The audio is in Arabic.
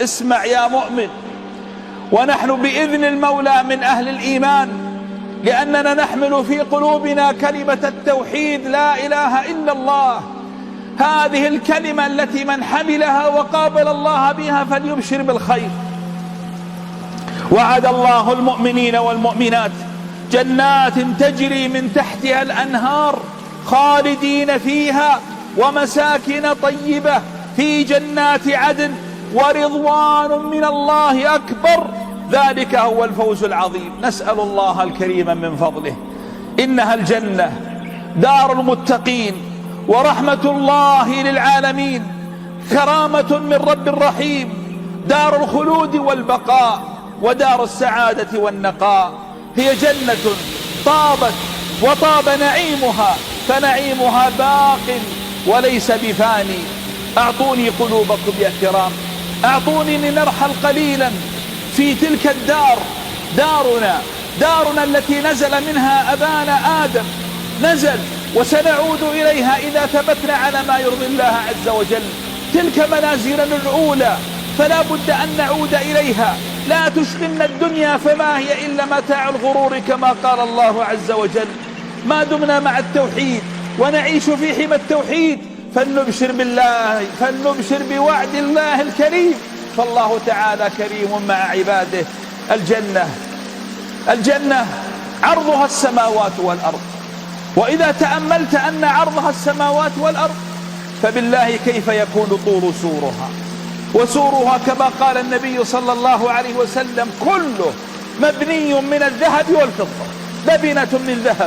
اسمع يا مؤمن، ونحن بإذن المولى من أهل الإيمان، لأننا نحمل في قلوبنا كلمة التوحيد لا إله إلا الله. هذه الكلمة التي من حملها وقابل الله بها فليبشر بالخير. وعد الله المؤمنين والمؤمنات جنات تجري من تحتها الأنهار خالدين فيها، ومساكن طيبة في جنات عدن، ورضوان من الله أكبر، ذلك هو الفوز العظيم. نسأل الله الكريم من فضله. إنها الجنة دار المتقين، ورحمة الله للعالمين، كرامة من رب رحيم، دار الخلود والبقاء، ودار السعادة والنقاء. هي جنة طابت وطاب نعيمها، فنعيمها باق وليس بفاني. أعطوني قلوبكم باحترام، أعطوني لنرحل قليلا في تلك الدار، دارنا التي نزل منها أبانا آدم، نزل وسنعود إليها إذا ثبتنا على ما يرضي الله عز وجل. تلك منازلنا الأولى، فلا بد أن نعود إليها. لا تشغلنا الدنيا فما هي إلا متاع الغرور، كما قال الله عز وجل. ما دمنا مع التوحيد ونعيش في حمى التوحيد فلنبشر بالله، فلنبشر بوعد الله الكريم، فالله تعالى كريم مع عباده. الجنة عرضها السماوات والأرض، وإذا تأملت أن عرضها السماوات والأرض فبالله كيف يكون طول سورها؟ وسورها كما قال النبي صلى الله عليه وسلم كله مبني من الذهب والفضة، لبنة من ذهب